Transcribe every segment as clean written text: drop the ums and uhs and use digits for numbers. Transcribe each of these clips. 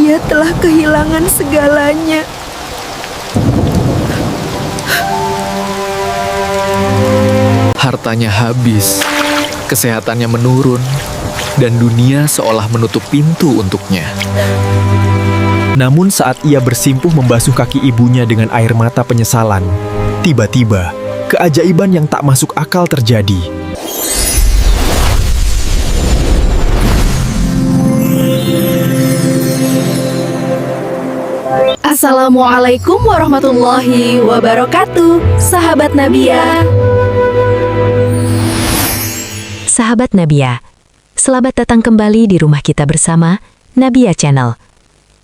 dia telah kehilangan segalanya. Hartanya habis, kesehatannya menurun, dan dunia seolah menutup pintu untuknya. Namun saat ia bersimpuh membasuh kaki ibunya dengan air mata penyesalan, tiba-tiba keajaiban yang tak masuk akal terjadi. Assalamualaikum warahmatullahi wabarakatuh, sahabat Nabia. Sahabat Nabia, selamat datang kembali di rumah kita bersama Nabia Channel.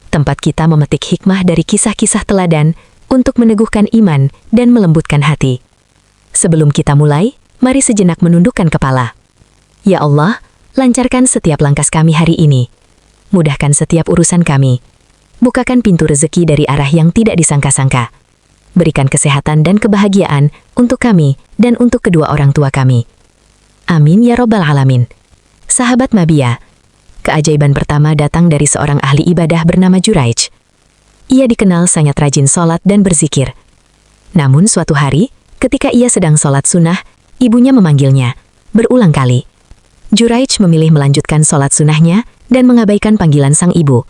Tempat kita memetik hikmah dari kisah-kisah teladan untuk meneguhkan iman dan melembutkan hati. Sebelum kita mulai, mari sejenak menundukkan kepala. Ya Allah, lancarkan setiap langkah kami hari ini. Mudahkan setiap urusan kami. Bukakan pintu rezeki dari arah yang tidak disangka-sangka. Berikan kesehatan dan kebahagiaan untuk kami dan untuk kedua orang tua kami. Amin ya Rabbal Alamin. Sahabat Nabia, keajaiban pertama datang dari seorang ahli ibadah bernama Juraij. Ia dikenal sangat rajin sholat dan berzikir. Namun suatu hari, ketika ia sedang sholat sunnah, ibunya memanggilnya berulang kali. Juraij memilih melanjutkan sholat sunnahnya dan mengabaikan panggilan sang ibu.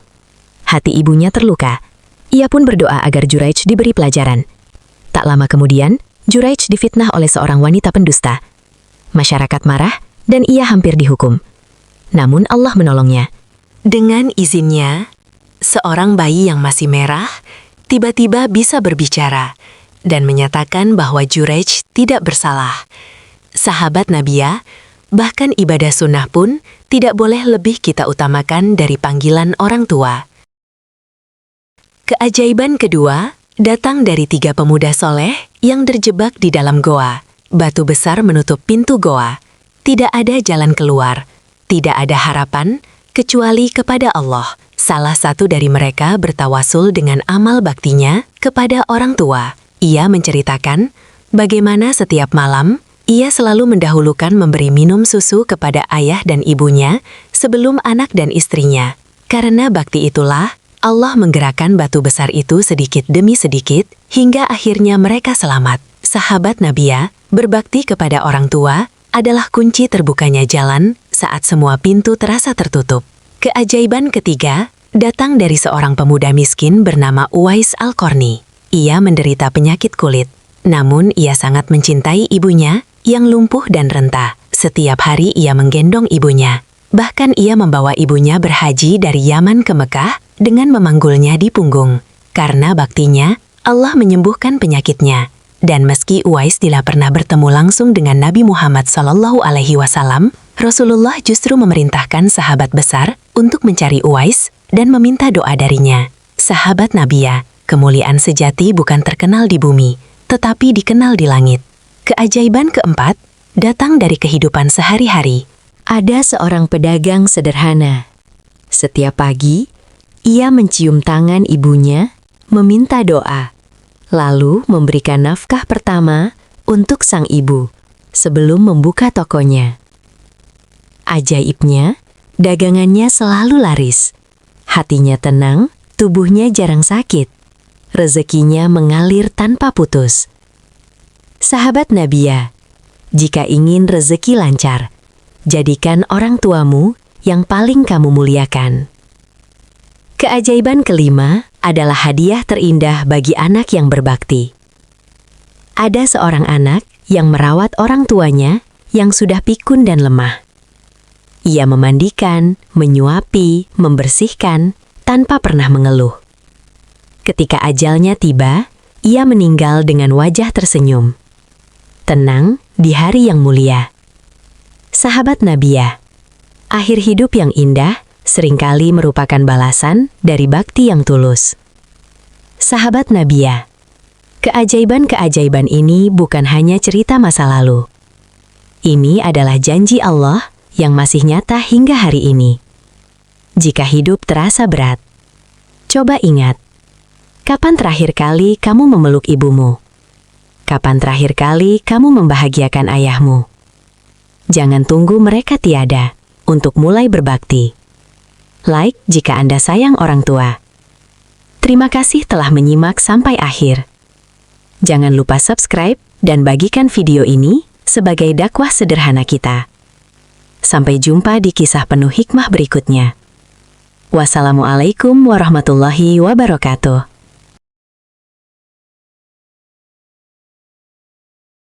Hati ibunya terluka. Ia pun berdoa agar Juraij diberi pelajaran. Tak lama kemudian, Juraij difitnah oleh seorang wanita pendusta. Masyarakat marah dan ia hampir dihukum. Namun Allah menolongnya. Dengan izinnya, seorang bayi yang masih merah tiba-tiba bisa berbicara dan menyatakan bahwa Juraij tidak bersalah. Sahabat Nabia, bahkan ibadah sunnah pun tidak boleh lebih kita utamakan dari panggilan orang tua. Keajaiban kedua datang dari 3 pemuda soleh yang terjebak di dalam goa. Batu besar menutup pintu goa. Tidak ada jalan keluar. Tidak ada harapan kecuali kepada Allah. Salah satu dari mereka bertawasul dengan amal baktinya kepada orang tua. Ia menceritakan bagaimana setiap malam ia selalu mendahulukan memberi minum susu kepada ayah dan ibunya sebelum anak dan istrinya. Karena bakti itulah Allah menggerakkan batu besar itu sedikit demi sedikit hingga akhirnya mereka selamat. Sahabat Nabia, berbakti kepada orang tua adalah kunci terbukanya jalan saat semua pintu terasa tertutup. Keajaiban ketiga datang dari seorang pemuda miskin bernama Uwais Al-Qarni. Ia menderita penyakit kulit, namun ia sangat mencintai ibunya yang lumpuh dan renta. Setiap hari ia menggendong ibunya. Bahkan ia membawa ibunya berhaji dari Yaman ke Mekah dengan memanggulnya di punggung. Karena baktinya, Allah menyembuhkan penyakitnya. Dan meski Uwais tidak pernah bertemu langsung dengan Nabi Muhammad SAW, Rasulullah justru memerintahkan sahabat besar untuk mencari Uwais dan meminta doa darinya. Sahabat Nabia, kemuliaan sejati bukan terkenal di bumi, tetapi dikenal di langit. Keajaiban keempat datang dari kehidupan sehari-hari. Ada seorang pedagang sederhana. Setiap pagi, ia mencium tangan ibunya, meminta doa, lalu memberikan nafkah pertama untuk sang ibu sebelum membuka tokonya. Ajaibnya, dagangannya selalu laris. Hatinya tenang, tubuhnya jarang sakit. Rezekinya mengalir tanpa putus. Sahabat Nabia, jika ingin rezeki lancar, jadikan orang tuamu yang paling kamu muliakan. Keajaiban kelima adalah hadiah terindah bagi anak yang berbakti. Ada seorang anak yang merawat orang tuanya yang sudah pikun dan lemah. Ia memandikan, menyuapi, membersihkan tanpa pernah mengeluh. Ketika ajalnya tiba, ia meninggal dengan wajah tersenyum. Tenang di hari yang mulia. Sahabat Nabia, akhir hidup yang indah seringkali merupakan balasan dari bakti yang tulus. Sahabat Nabia, keajaiban-keajaiban ini bukan hanya cerita masa lalu. Ini adalah janji Allah yang masih nyata hingga hari ini. Jika hidup terasa berat, coba ingat, kapan terakhir kali kamu memeluk ibumu? Kapan terakhir kali kamu membahagiakan ayahmu? Jangan tunggu mereka tiada untuk mulai berbakti. Like jika Anda sayang orang tua. Terima kasih telah menyimak sampai akhir. Jangan lupa subscribe dan bagikan video ini sebagai dakwah sederhana kita. Sampai jumpa di kisah penuh hikmah berikutnya. Wassalamualaikum warahmatullahi wabarakatuh.